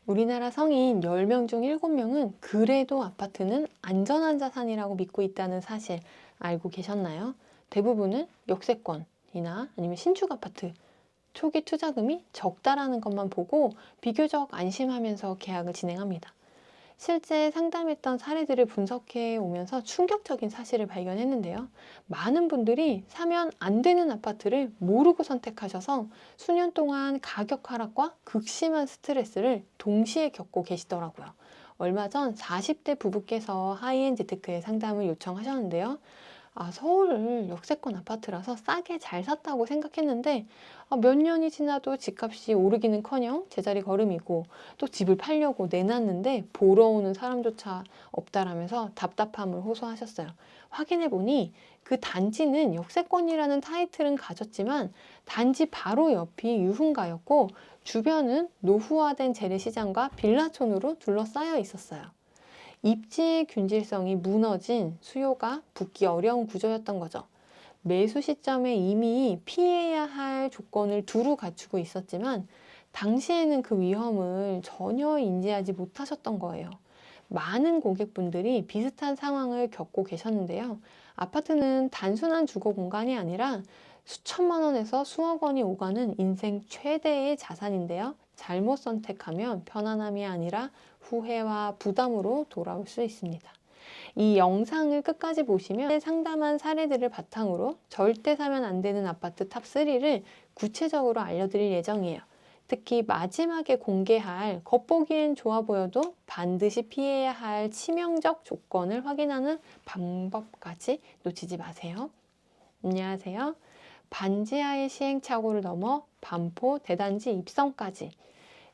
우리나라 성인 10명 중 7명은 그래도 아파트는 안전한 자산이라고 믿고 있다는 사실 알고 계셨나요? 대부분은 역세권이나 아니면 신축 아파트, 초기 투자금이 적다라는 것만 보고 비교적 안심하면서 계약을 진행합니다. 실제 상담했던 사례들을 분석해 오면서 충격적인 사실을 발견했는데요. 많은 분들이 사면 안 되는 아파트를 모르고 선택하셔서 수년 동안 가격 하락과 극심한 스트레스를 동시에 겪고 계시더라고요. 얼마 전 40대 부부께서 하이엔드 테크의 상담을 요청하셨는데요. 서울 역세권 아파트라서 싸게 잘 샀다고 생각했는데 몇 년이 지나도 집값이 오르기는커녕 제자리 걸음이고 또 집을 팔려고 내놨는데 보러 오는 사람조차 없다라면서 답답함을 호소하셨어요. 확인해 보니 그 단지는 역세권이라는 타이틀은 가졌지만 단지 바로 옆이 유흥가였고 주변은 노후화된 재래시장과 빌라촌으로 둘러싸여 있었어요. 입지의 균질성이 무너진 수요가 붙기 어려운 구조였던 거죠. 매수 시점에 이미 피해야 할 조건을 두루 갖추고 있었지만 당시에는 그 위험을 전혀 인지하지 못하셨던 거예요. 많은 고객분들이 비슷한 상황을 겪고 계셨는데요. 아파트는 단순한 주거 공간이 아니라 수천만 원에서 수억 원이 오가는 인생 최대의 자산인데요. 잘못 선택하면 편안함이 아니라 후회와 부담으로 돌아올 수 있습니다. 이 영상을 끝까지 보시면 상담한 사례들을 바탕으로 절대 사면 안 되는 아파트 탑3를 구체적으로 알려드릴 예정이에요. 특히 마지막에 공개할 겉보기엔 좋아 보여도 반드시 피해야 할 치명적 조건을 확인하는 방법까지 놓치지 마세요. 안녕하세요. 반지하의 시행착오를 넘어 반포 대단지 입성까지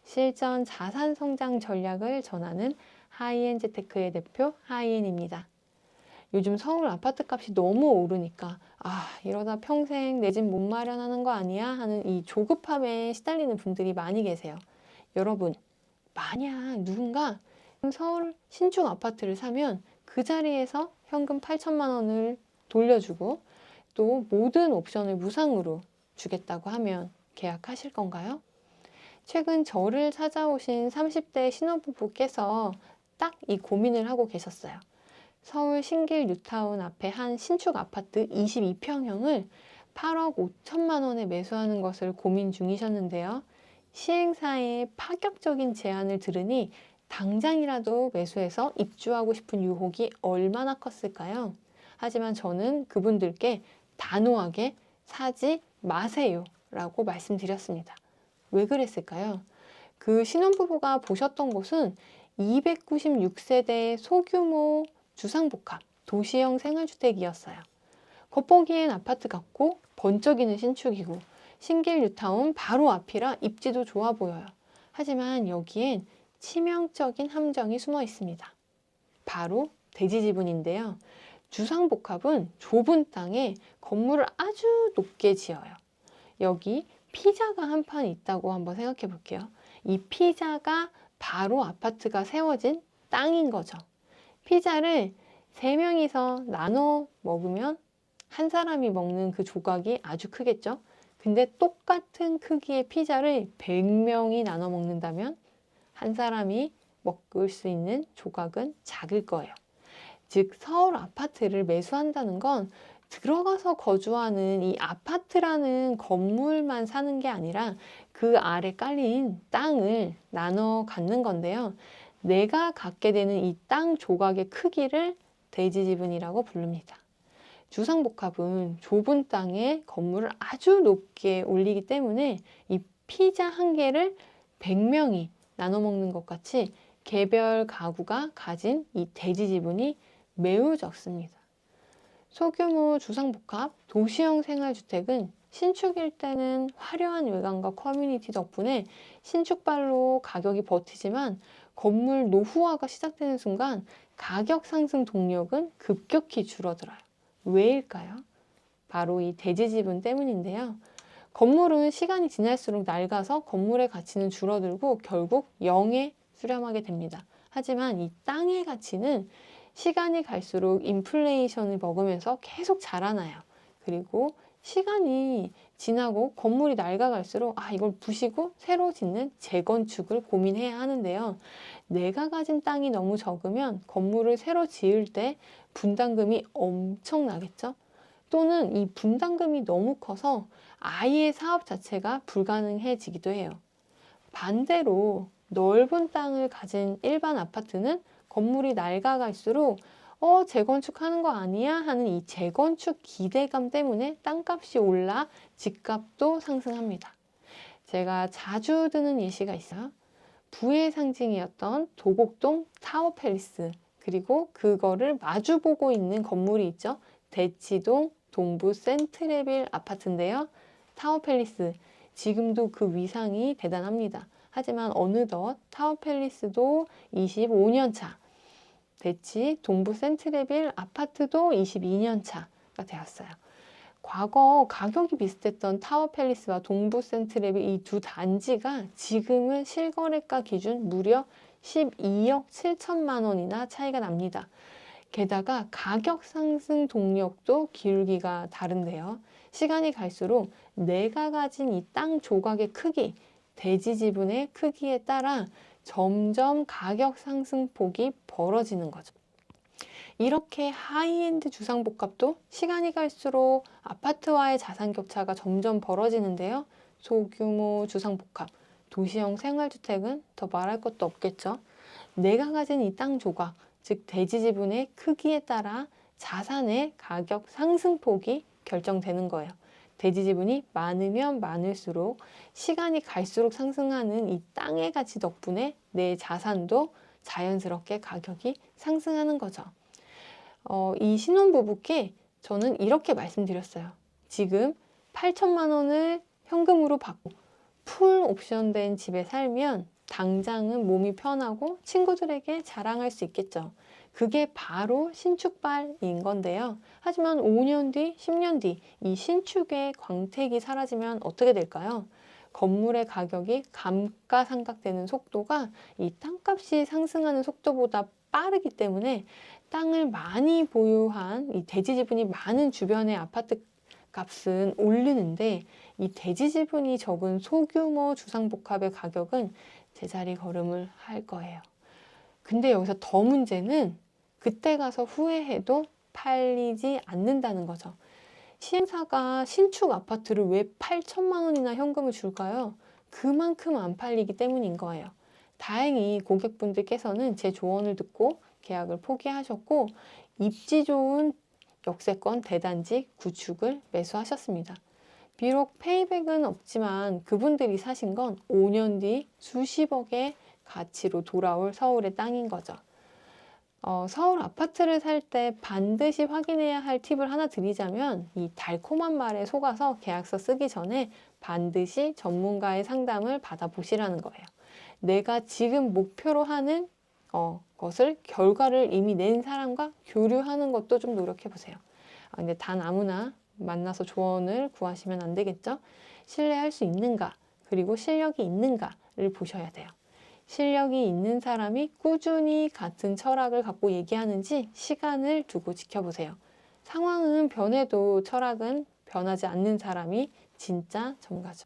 실전 자산 성장 전략을 전하는 하이엔드 테크의 대표 하이엔입니다. 요즘 서울 아파트 값이 너무 오르니까 이러다 평생 내 집 못 마련하는 거 아니야? 하는 이 조급함에 시달리는 분들이 많이 계세요. 여러분, 만약 누군가 서울 신축 아파트를 사면 그 자리에서 현금 8천만 원을 돌려주고 또 모든 옵션을 무상으로 주겠다고 하면 계약하실 건가요? 최근 저를 찾아오신 30대 신혼부부께서 딱 이 고민을 하고 계셨어요. 서울 신길 뉴타운 앞에 한 신축 아파트 22평형을 8억 5천만 원에 매수하는 것을 고민 중이셨는데요. 시행사의 파격적인 제안을 들으니 당장이라도 매수해서 입주하고 싶은 유혹이 얼마나 컸을까요? 하지만 저는 그분들께 단호하게 사지 마세요 라고 말씀드렸습니다. 왜 그랬을까요? 그 신혼부부가 보셨던 곳은 296세대 소규모 주상복합 도시형 생활주택이었어요. 겉보기엔 아파트 같고 번쩍이는 신축이고 신길 뉴타운 바로 앞이라 입지도 좋아 보여요. 하지만 여기엔 치명적인 함정이 숨어 있습니다. 바로 대지 지분인데요. 주상복합은 좁은 땅에 건물을 아주 높게 지어요. 여기 피자가 한 판 있다고 한번 생각해 볼게요. 이 피자가 바로 아파트가 세워진 땅인 거죠. 피자를 3명이서 나눠 먹으면 한 사람이 먹는 그 조각이 아주 크겠죠. 근데 똑같은 크기의 피자를 100명이 나눠 먹는다면 한 사람이 먹을 수 있는 조각은 작을 거예요. 즉 서울 아파트를 매수한다는 건 들어가서 거주하는 이 아파트라는 건물만 사는 게 아니라 그 아래 깔린 땅을 나눠 갖는 건데요. 내가 갖게 되는 이 땅 조각의 크기를 대지 지분이라고 부릅니다. 주상복합은 좁은 땅에 건물을 아주 높게 올리기 때문에 이 피자 한 개를 100명이 나눠 먹는 것 같이 개별 가구가 가진 이 대지 지분이 매우 적습니다. 소규모 주상복합 도시형 생활주택은 신축일 때는 화려한 외관과 커뮤니티 덕분에 신축발로 가격이 버티지만 건물 노후화가 시작되는 순간 가격 상승 동력은 급격히 줄어들어요. 왜일까요? 바로 이 대지 지분 때문인데요. 건물은 시간이 지날수록 낡아서 건물의 가치는 줄어들고 결국 0에 수렴하게 됩니다. 하지만 이 땅의 가치는 시간이 갈수록 인플레이션을 먹으면서 계속 자라나요. 그리고 시간이 지나고 건물이 낡아갈수록 이걸 부시고 새로 짓는 재건축을 고민해야 하는데요. 내가 가진 땅이 너무 적으면 건물을 새로 지을 때 분담금이 엄청나겠죠? 또는 이 분담금이 너무 커서 아예 사업 자체가 불가능해지기도 해요. 반대로 넓은 땅을 가진 일반 아파트는 건물이 낡아갈수록 재건축하는 거 아니야? 하는 이 재건축 기대감 때문에 땅값이 올라 집값도 상승합니다. 제가 자주 드는 예시가 있어요. 부의 상징이었던 도곡동 타워팰리스, 그리고 그거를 마주보고 있는 건물이 있죠. 대치동 동부 센트레빌 아파트인데요. 타워팰리스, 지금도 그 위상이 대단합니다. 하지만 어느덧 타워팰리스도 25년 차, 대치 동부 센트레빌 아파트도 22년 차가 되었어요. 과거 가격이 비슷했던 타워팰리스와 동부 센트레빌 이 두 단지가 지금은 실거래가 기준 무려 12억 7천만 원이나 차이가 납니다. 게다가 가격 상승 동력도 기울기가 다른데요. 시간이 갈수록 내가 가진 이 땅 조각의 크기, 대지 지분의 크기에 따라 점점 가격 상승폭이 벌어지는 거죠. 이렇게 하이엔드 주상복합도 시간이 갈수록 아파트와의 자산 격차가 점점 벌어지는데요. 소규모 주상복합, 도시형 생활주택은 더 말할 것도 없겠죠. 내가 가진 이 땅 조각, 즉 대지 지분의 크기에 따라 자산의 가격 상승폭이 결정되는 거예요. 대지 지분이 많으면 많을수록 시간이 갈수록 상승하는 이 땅의 가치 덕분에 내 자산도 자연스럽게 가격이 상승하는 거죠. 이 신혼부부께 저는 이렇게 말씀드렸어요. 지금 8천만 원을 현금으로 받고 풀 옵션된 집에 살면 당장은 몸이 편하고 친구들에게 자랑할 수 있겠죠. 그게 바로 신축발인 건데요. 하지만 5년 뒤, 10년 뒤 이 신축의 광택이 사라지면 어떻게 될까요? 건물의 가격이 감가상각되는 속도가 이 땅값이 상승하는 속도보다 빠르기 때문에 땅을 많이 보유한 이 대지 지분이 많은 주변의 아파트 값은 오르는데 이 대지 지분이 적은 소규모 주상복합의 가격은 제자리 걸음을 할 거예요. 근데 여기서 더 문제는 그때 가서 후회해도 팔리지 않는다는 거죠. 시행사가 신축 아파트를 왜 8천만 원이나 현금을 줄까요? 그만큼 안 팔리기 때문인 거예요. 다행히 고객분들께서는 제 조언을 듣고 계약을 포기하셨고 입지 좋은 역세권 대단지 구축을 매수하셨습니다. 비록 페이백은 없지만 그분들이 사신 건 5년 뒤 수십억의 가치로 돌아올 서울의 땅인 거죠. 서울 아파트를 살 때 반드시 확인해야 할 팁을 하나 드리자면 이 달콤한 말에 속아서 계약서 쓰기 전에 반드시 전문가의 상담을 받아보시라는 거예요. 내가 지금 목표로 하는 것을 결과를 이미 낸 사람과 교류하는 것도 좀 노력해 보세요. 근데 단 아무나 만나서 조언을 구하시면 안 되겠죠? 신뢰할 수 있는가, 그리고 실력이 있는가를 보셔야 돼요. 실력이 있는 사람이 꾸준히 같은 철학을 갖고 얘기하는지 시간을 두고 지켜보세요. 상황은 변해도 철학은 변하지 않는 사람이 진짜 전문가죠.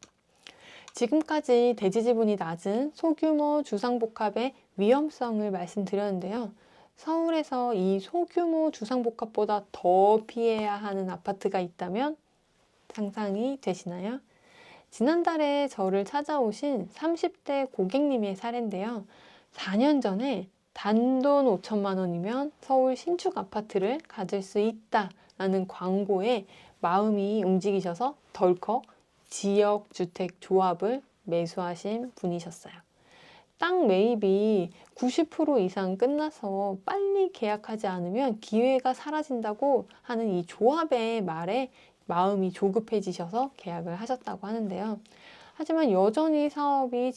지금까지 대지 지분이 낮은 소규모 주상복합의 위험성을 말씀드렸는데요. 서울에서 이 소규모 주상복합보다 더 피해야 하는 아파트가 있다면 상상이 되시나요? 지난달에 저를 찾아오신 30대 고객님의 사례인데요. 4년 전에 단돈 5천만 원이면 서울 신축 아파트를 가질 수 있다라는 광고에 마음이 움직이셔서 덜컥 지역주택 조합을 매수하신 분이셨어요. 땅 매입이 90% 이상 끝나서 빨리 계약하지 않으면 기회가 사라진다고 하는 이 조합의 말에 마음이 조급해지셔서 계약을 하셨다고 하는데요. 하지만 여전히 사업이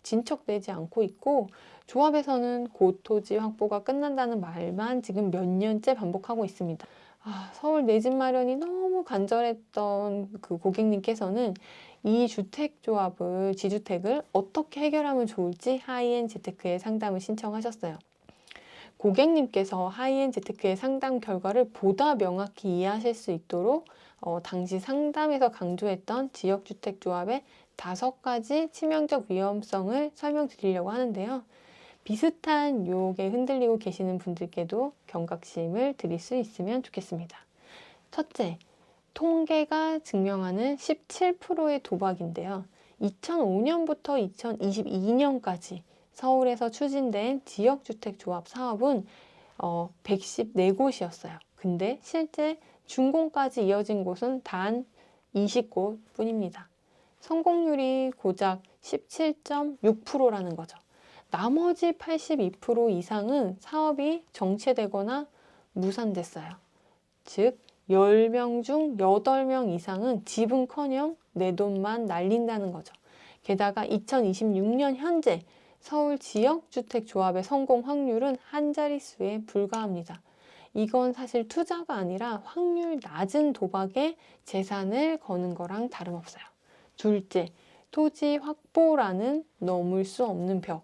진척되지 않고 있고 조합에서는 곧 토지 확보가 끝난다는 말만 지금 몇 년째 반복하고 있습니다. 서울 내 집 마련이 너무 간절했던 그 고객님께서는 이 주택조합을, 지주택을 어떻게 해결하면 좋을지 하이엔 재테크에 상담을 신청하셨어요. 고객님께서 하이엔드 재테크의 상담 결과를 보다 명확히 이해하실 수 있도록 당시 상담에서 강조했던 지역주택조합의 5가지 치명적 위험성을 설명드리려고 하는데요. 비슷한 유혹에 흔들리고 계시는 분들께도 경각심을 드릴 수 있으면 좋겠습니다. 첫째, 통계가 증명하는 17%의 도박인데요. 2005년부터 2022년까지 서울에서 추진된 지역주택조합 사업은 114곳이었어요. 근데 실제 준공까지 이어진 곳은 단 20곳 뿐입니다. 성공률이 고작 17.6%라는 거죠. 나머지 82% 이상은 사업이 정체되거나 무산됐어요. 즉 10명 중 8명 이상은 집은커녕 내 돈만 날린다는 거죠. 게다가 2026년 현재 서울 지역주택조합의 성공 확률은 한 자릿수에 불과합니다. 이건 사실 투자가 아니라 확률 낮은 도박에 재산을 거는 거랑 다름없어요. 둘째, 토지 확보라는 넘을 수 없는 벽.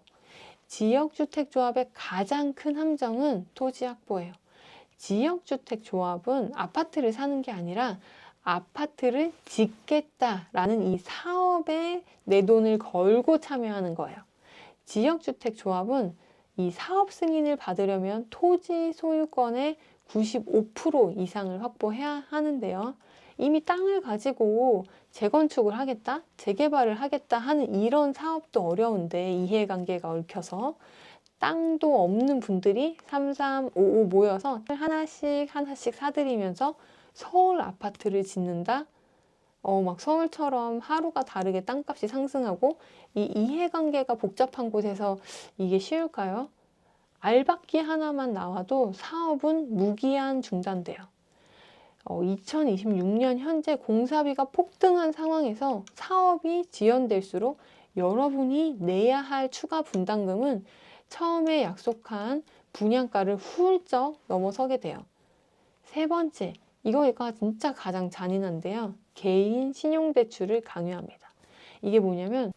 지역주택조합의 가장 큰 함정은 토지 확보예요. 지역주택조합은 아파트를 사는 게 아니라 아파트를 짓겠다라는 이 사업에 내 돈을 걸고 참여하는 거예요. 지역주택조합은 이 사업 승인을 받으려면 토지 소유권의 95% 이상을 확보해야 하는데요. 이미 땅을 가지고 재건축을 하겠다, 재개발을 하겠다 하는 이런 사업도 어려운데 이해관계가 얽혀서 땅도 없는 분들이 3355 모여서 하나씩 사들이면서 서울 아파트를 짓는다? 막 서울처럼 하루가 다르게 땅값이 상승하고 이 이해관계가 복잡한 곳에서 이게 쉬울까요? 알박기 하나만 나와도 사업은 무기한 중단돼요. 2026년 현재 공사비가 폭등한 상황에서 사업이 지연될수록 여러분이 내야 할 추가 분담금은 처음에 약속한 분양가를 훌쩍 넘어서게 돼요. 세 번째, 이거가 진짜 가장 잔인한데요. 개인 신용대출을 강요합니다. 이게 뭐냐면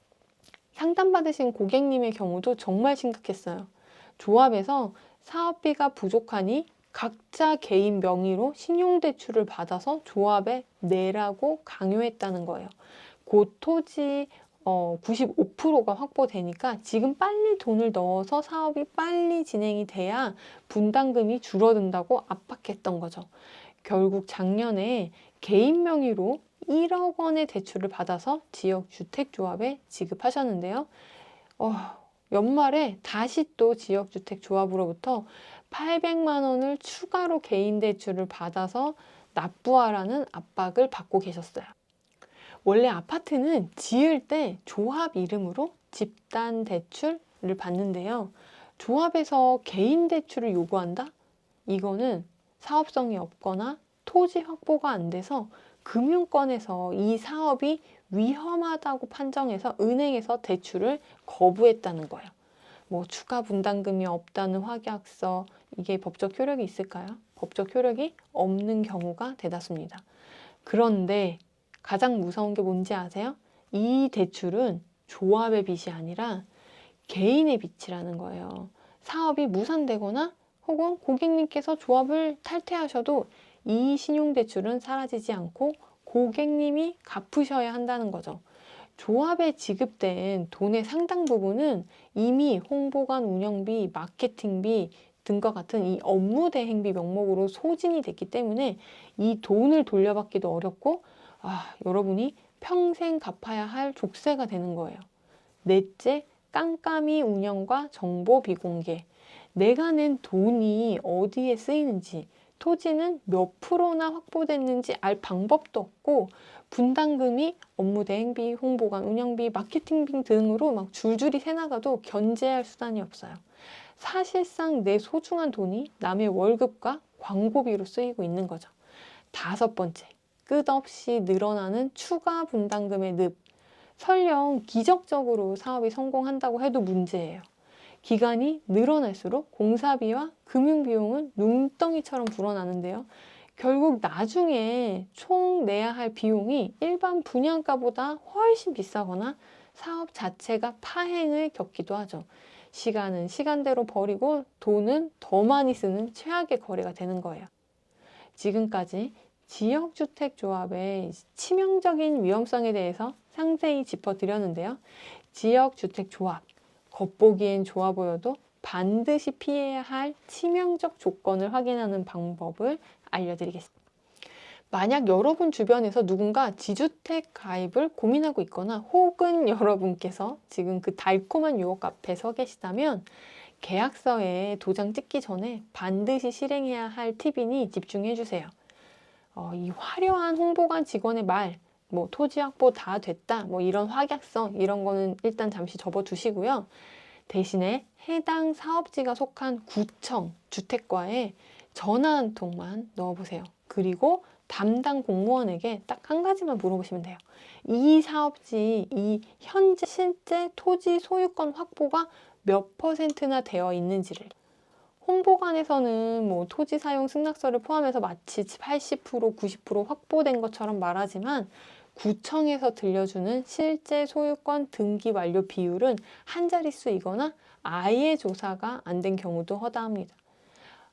상담받으신 고객님의 경우도 정말 심각했어요. 조합에서 사업비가 부족하니 각자 개인 명의로 신용대출을 받아서 조합에 내라고 강요했다는 거예요. 곧 토지 95%가 확보되니까 지금 빨리 돈을 넣어서 사업이 빨리 진행이 돼야 분담금이 줄어든다고 압박했던 거죠. 결국 작년에 개인 명의로 1억 원의 대출을 받아서 지역주택조합에 지급하셨는데요. 연말에 다시 또 지역주택조합으로부터 800만 원을 추가로 개인 대출을 받아서 납부하라는 압박을 받고 계셨어요. 원래 아파트는 지을 때 조합 이름으로 집단 대출을 받는데요. 조합에서 개인 대출을 요구한다? 이거는 사업성이 없거나 토지 확보가 안 돼서 금융권에서 이 사업이 위험하다고 판정해서 은행에서 대출을 거부했다는 거예요. 뭐 추가 분담금이 없다는 확약서, 이게 법적 효력이 있을까요? 법적 효력이 없는 경우가 대다수입니다. 그런데 가장 무서운 게 뭔지 아세요? 이 대출은 조합의 빚이 아니라 개인의 빚이라는 거예요. 사업이 무산되거나 혹은 고객님께서 조합을 탈퇴하셔도 이 신용대출은 사라지지 않고 고객님이 갚으셔야 한다는 거죠. 조합에 지급된 돈의 상당 부분은 이미 홍보관 운영비, 마케팅비 등과 같은 이 업무 대행비 명목으로 소진이 됐기 때문에 이 돈을 돌려받기도 어렵고 여러분이 평생 갚아야 할 족쇄가 되는 거예요. 넷째, 깜깜이 운영과 정보 비공개. 내가 낸 돈이 어디에 쓰이는지, 토지는 몇 프로나 확보됐는지 알 방법도 없고 분담금이 업무 대행비, 홍보관 운영비, 마케팅비 등으로 막 줄줄이 새나가도 견제할 수단이 없어요. 사실상 내 소중한 돈이 남의 월급과 광고비로 쓰이고 있는 거죠. 5번째, 끝없이 늘어나는 추가 분담금의 늪. 설령 기적적으로 사업이 성공한다고 해도 문제예요. 기간이 늘어날수록 공사비와 금융비용은 눈덩이처럼 불어나는데요. 결국 나중에 총 내야 할 비용이 일반 분양가보다 훨씬 비싸거나 사업 자체가 파행을 겪기도 하죠. 시간은 시간대로 버리고 돈은 더 많이 쓰는 최악의 거래가 되는 거예요. 지금까지 지역주택조합의 치명적인 위험성에 대해서 상세히 짚어드렸는데요. 지역주택조합, 겉보기엔 좋아 보여도 반드시 피해야 할 치명적 조건을 확인하는 방법을 알려드리겠습니다. 만약 여러분 주변에서 누군가 지주택 가입을 고민하고 있거나 혹은 여러분께서 지금 그 달콤한 유혹 앞에 서 계시다면 계약서에 도장 찍기 전에 반드시 실행해야 할 팁이니 집중해 주세요. 이 화려한 홍보관 직원의 말, 뭐 토지 확보 다 됐다, 뭐 이런 확약성 이런 거는 일단 잠시 접어두시고요. 대신에 해당 사업지가 속한 구청, 주택과에 전화 한 통만 넣어보세요. 그리고 담당 공무원에게 딱 한 가지만 물어보시면 돼요. 이 사업지, 이 현재 실제 토지 소유권 확보가 몇 %나 되어 있는지를. 홍보관에서는 뭐 토지 사용 승낙서를 포함해서 마치 80%, 90% 확보된 것처럼 말하지만 구청에서 들려주는 실제 소유권 등기 완료 비율은 한 자릿수이거나 아예 조사가 안 된 경우도 허다합니다.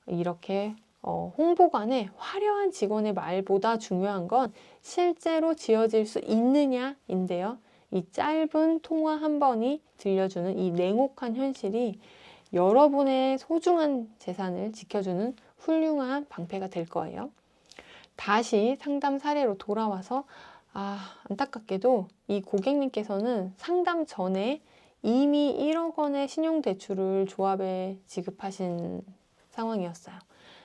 이렇게 홍보관의 화려한 직원의 말보다 중요한 건 실제로 지어질 수 있느냐인데요. 이 짧은 통화 한 번이 들려주는 이 냉혹한 현실이 여러분의 소중한 재산을 지켜주는 훌륭한 방패가 될 거예요. 다시 상담 사례로 돌아와서 안타깝게도 이 고객님께서는 상담 전에 이미 1억 원의 신용대출을 조합에 지급하신 상황이었어요.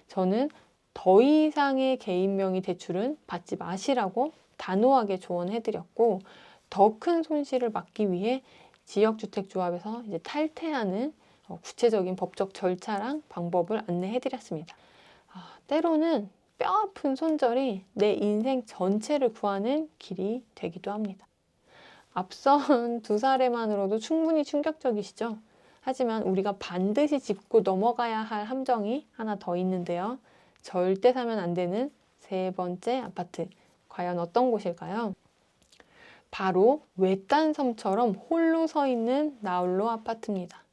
저는 더 이상의 개인 명의 대출은 받지 마시라고 단호하게 조언해드렸고 더 큰 손실을 막기 위해 지역주택조합에서 이제 탈퇴하는 구체적인 법적 절차랑 방법을 안내해드렸습니다. 때로는 뼈아픈 손절이 내 인생 전체를 구하는 길이 되기도 합니다. 앞선 두 사례만으로도 충분히 충격적이시죠? 하지만 우리가 반드시 짚고 넘어가야 할 함정이 하나 더 있는데요. 절대 사면 안 되는 세 번째 아파트. 과연 어떤 곳일까요? 바로 외딴 섬처럼 홀로 서 있는 나홀로 아파트입니다.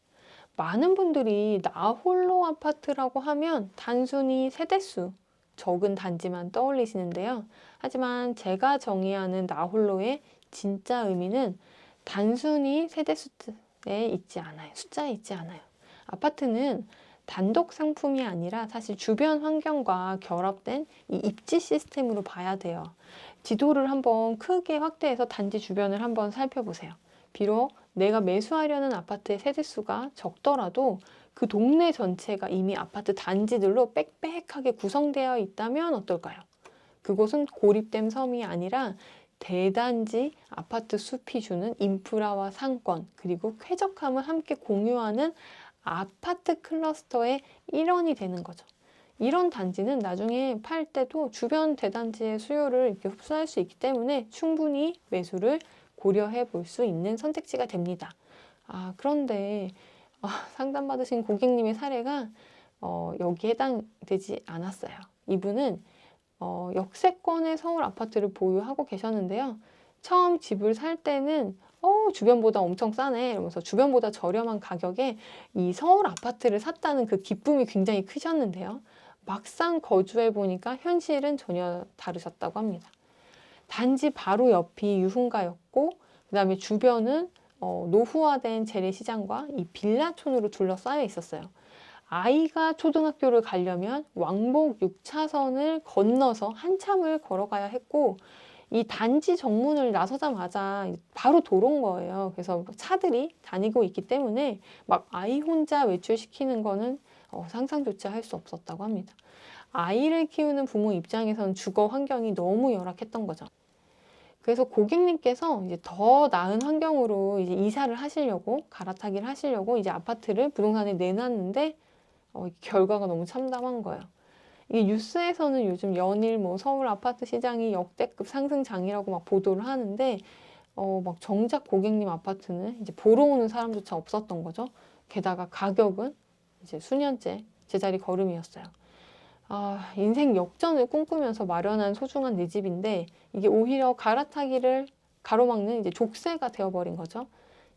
많은 분들이 나홀로 아파트라고 하면 단순히 세대수, 적은 단지만 떠올리시는데요. 하지만 제가 정의하는 나홀로의 진짜 의미는 단순히 세대수에 있지 않아요. 숫자에 있지 않아요. 아파트는 단독 상품이 아니라 사실 주변 환경과 결합된 이 입지 시스템으로 봐야 돼요. 지도를 한번 크게 확대해서 단지 주변을 한번 살펴보세요. 비록 내가 매수하려는 아파트의 세대수가 적더라도 그 동네 전체가 이미 아파트 단지들로 빽빽하게 구성되어 있다면 어떨까요? 그곳은 고립된 섬이 아니라 대단지 아파트 숲이 주는 인프라와 상권 그리고 쾌적함을 함께 공유하는 아파트 클러스터의 일원이 되는 거죠. 이런 단지는 나중에 팔 때도 주변 대단지의 수요를 이렇게 흡수할 수 있기 때문에 충분히 매수를 고려해 볼 수 있는 선택지가 됩니다. 그런데 상담받으신 고객님의 사례가 여기에 해당되지 않았어요. 이분은 역세권의 서울 아파트를 보유하고 계셨는데요. 처음 집을 살 때는 주변보다 엄청 싸네 이러면서 주변보다 저렴한 가격에 이 서울 아파트를 샀다는 그 기쁨이 굉장히 크셨는데요. 막상 거주해 보니까 현실은 전혀 다르셨다고 합니다. 단지 바로 옆이 유흥가였고 그 다음에 주변은 노후화된 재래시장과 이 빌라촌으로 둘러싸여 있었어요. 아이가 초등학교를 가려면 왕복 6차선을 건너서 한참을 걸어가야 했고 이 단지 정문을 나서자마자 바로 도로인 거예요. 그래서 차들이 다니고 있기 때문에 막 아이 혼자 외출시키는 거는 상상조차 할 수 없었다고 합니다. 아이를 키우는 부모 입장에서는 주거 환경이 너무 열악했던 거죠. 그래서 고객님께서 이제 더 나은 환경으로 이제 이사를 하시려고 갈아타기를 하시려고 이제 아파트를 부동산에 내놨는데 결과가 너무 참담한 거예요. 이게 뉴스에서는 요즘 연일 뭐 서울 아파트 시장이 역대급 상승장이라고 막 보도를 하는데 막 정작 고객님 아파트는 이제 보러 오는 사람조차 없었던 거죠. 게다가 가격은 이제 수년째 제자리 걸음이었어요. 인생 역전을 꿈꾸면서 마련한 소중한 내 집인데 이게 오히려 갈아타기를 가로막는 이제 족쇄가 되어버린 거죠.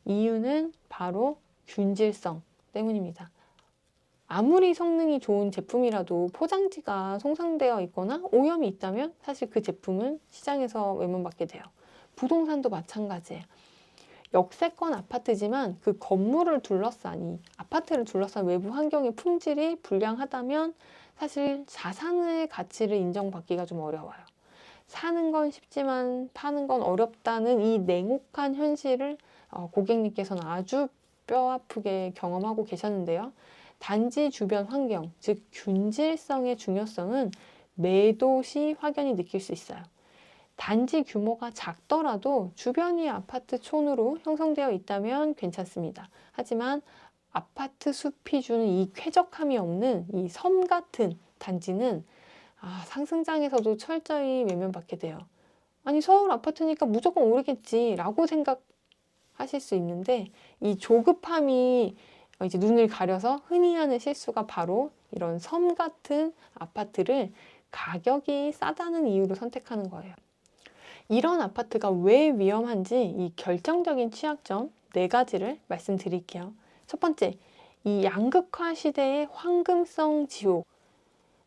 이유는 바로 균질성, 때문입니다. 아무리 성능이 좋은 제품이라도 포장지가 손상되어 있거나 오염이 있다면 사실 그 제품은 시장에서 외면받게 돼요. 부동산도 마찬가지예요. 역세권 아파트지만 그 건물을 둘러싼 이 아파트를 둘러싼 외부 환경의 품질이 불량하다면 사실 자산의 가치를 인정받기가 좀 어려워요. 사는 건 쉽지만 파는 건 어렵다는 이 냉혹한 현실을 고객님께서는 아주 뼈아프게 경험하고 계셨는데요. 단지 주변 환경, 즉 균질성의 중요성은 매도 시 확연히 느낄 수 있어요. 단지 규모가 작더라도 주변이 아파트촌으로 형성되어 있다면 괜찮습니다. 하지만 아파트 숲이 주는 이 쾌적함이 없는 이 섬 같은 단지는 상승장에서도 철저히 외면받게 돼요. 아니 서울 아파트니까 무조건 오르겠지 라고 생각하실 수 있는데 이 조급함이 이제 눈을 가려서 흔히 하는 실수가 바로 이런 섬 같은 아파트를 가격이 싸다는 이유로 선택하는 거예요. 이런 아파트가 왜 위험한지 이 결정적인 취약점 4가지를 말씀드릴게요. 첫 번째, 이 양극화 시대의 황금성 지옥.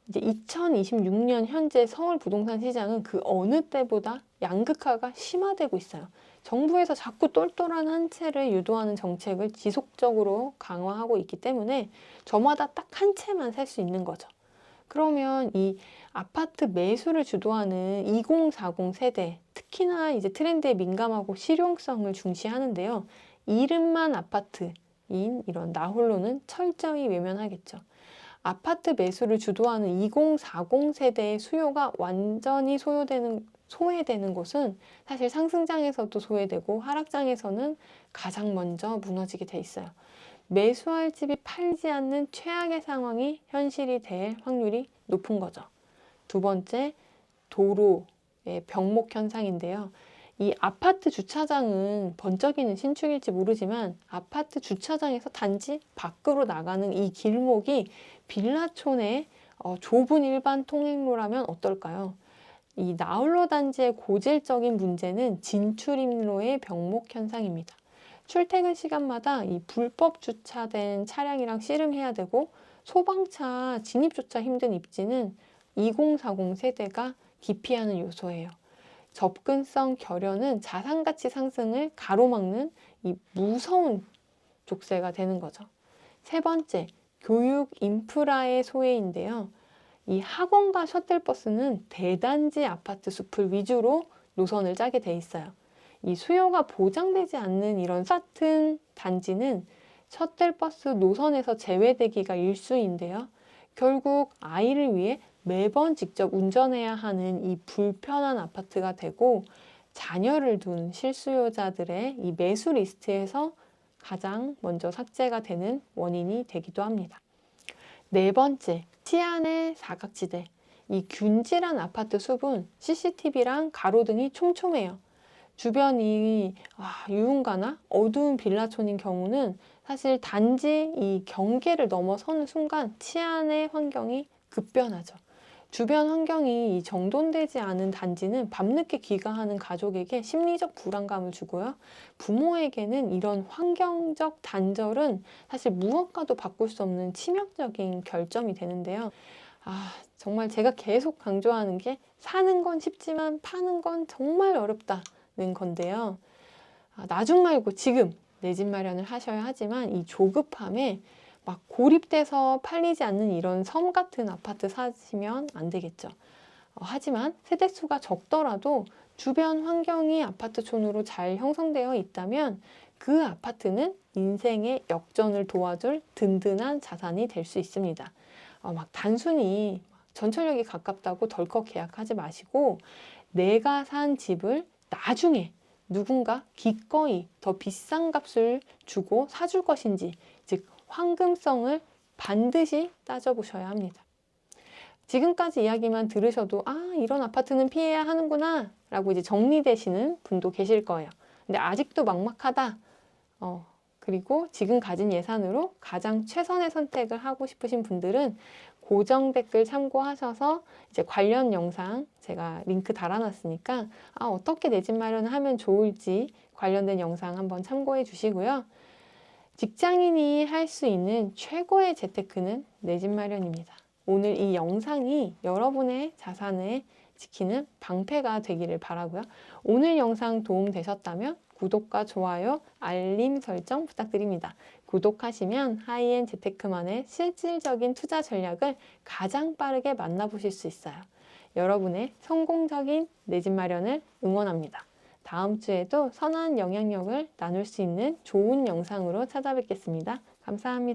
이제 2026년 현재 서울 부동산 시장은 그 어느 때보다 양극화가 심화되고 있어요. 정부에서 자꾸 똘똘한 한 채를 유도하는 정책을 지속적으로 강화하고 있기 때문에 저마다 딱 한 채만 살 수 있는 거죠. 그러면 이 아파트 매수를 주도하는 2040 세대, 특히나 이제 트렌드에 민감하고 실용성을 중시하는데요. 이름만 아파트인 이런 나홀로는 철저히 외면하겠죠. 아파트 매수를 주도하는 2040 세대의 수요가 완전히 소외되는 곳은 사실 상승장에서도 소외되고 하락장에서는 가장 먼저 무너지게 돼 있어요. 매수할 집이 팔지 않는 최악의 상황이 현실이 될 확률이 높은 거죠. 두 번째, 도로의 병목 현상인데요. 이 아파트 주차장은 번쩍이는 신축일지 모르지만 아파트 주차장에서 단지 밖으로 나가는 이 길목이 빌라촌의 좁은 일반 통행로라면 어떨까요? 이 나홀로 단지의 고질적인 문제는 진출입로의 병목 현상입니다. 출퇴근 시간마다 이 불법 주차된 차량이랑 씨름해야 되고 소방차 진입조차 힘든 입지는 2040 세대가 기피하는 요소예요. 접근성 결여는 자산가치 상승을 가로막는 이 무서운 족쇄가 되는 거죠. 세 번째, 교육 인프라의 소외인데요. 이 학원과 셔틀버스는 대단지 아파트 숲을 위주로 노선을 짜게 돼 있어요. 이 수요가 보장되지 않는 이런 같은 단지는 셔틀버스 노선에서 제외되기가 일쑤인데요. 결국 아이를 위해 매번 직접 운전해야 하는 이 불편한 아파트가 되고 자녀를 둔 실수요자들의 이 매수 리스트에서 가장 먼저 삭제가 되는 원인이 되기도 합니다. 네 번째, 치안의 사각지대. 이 균질한 아파트 숲은 CCTV랑 가로등이 촘촘해요. 주변이 유흥가나 어두운 빌라촌인 경우는 사실 단지 이 경계를 넘어서는 순간 치안의 환경이 급변하죠. 주변 환경이 정돈되지 않은 단지는 밤늦게 귀가하는 가족에게 심리적 불안감을 주고요. 부모에게는 이런 환경적 단절은 사실 무엇과도 바꿀 수 없는 치명적인 결점이 되는데요. 정말 제가 계속 강조하는 게 사는 건 쉽지만 파는 건 정말 어렵다는 건데요. 나중 말고 지금 내 집 마련을 하셔야 하지만 이 조급함에 막 고립돼서 팔리지 않는 이런 섬 같은 아파트 사시면 안 되겠죠. 하지만 세대수가 적더라도 주변 환경이 아파트촌으로 잘 형성되어 있다면 그 아파트는 인생의 역전을 도와줄 든든한 자산이 될 수 있습니다. 막 단순히 전철역이 가깝다고 덜컥 계약하지 마시고 내가 산 집을 나중에 누군가 기꺼이 더 비싼 값을 주고 사줄 것인지, 즉 황금성을 반드시 따져보셔야 합니다. 지금까지 이야기만 들으셔도 이런 아파트는 피해야 하는구나 라고 이제 정리되시는 분도 계실 거예요. 근데 아직도 막막하다. 그리고 지금 가진 예산으로 가장 최선의 선택을 하고 싶으신 분들은 고정 댓글 참고하셔서 이제 관련 영상 제가 링크 달아놨으니까 어떻게 내 집 마련을 하면 좋을지 관련된 영상 한번 참고해 주시고요. 직장인이 할 수 있는 최고의 재테크는 내 집 마련입니다. 오늘 이 영상이 여러분의 자산을 지키는 방패가 되기를 바라고요. 오늘 영상 도움 되셨다면 구독과 좋아요, 알림 설정 부탁드립니다. 구독하시면 하이엔 재테크만의 실질적인 투자 전략을 가장 빠르게 만나보실 수 있어요. 여러분의 성공적인 내 집 마련을 응원합니다. 다음 주에도 선한 영향력을 나눌 수 있는 좋은 영상으로 찾아뵙겠습니다. 감사합니다.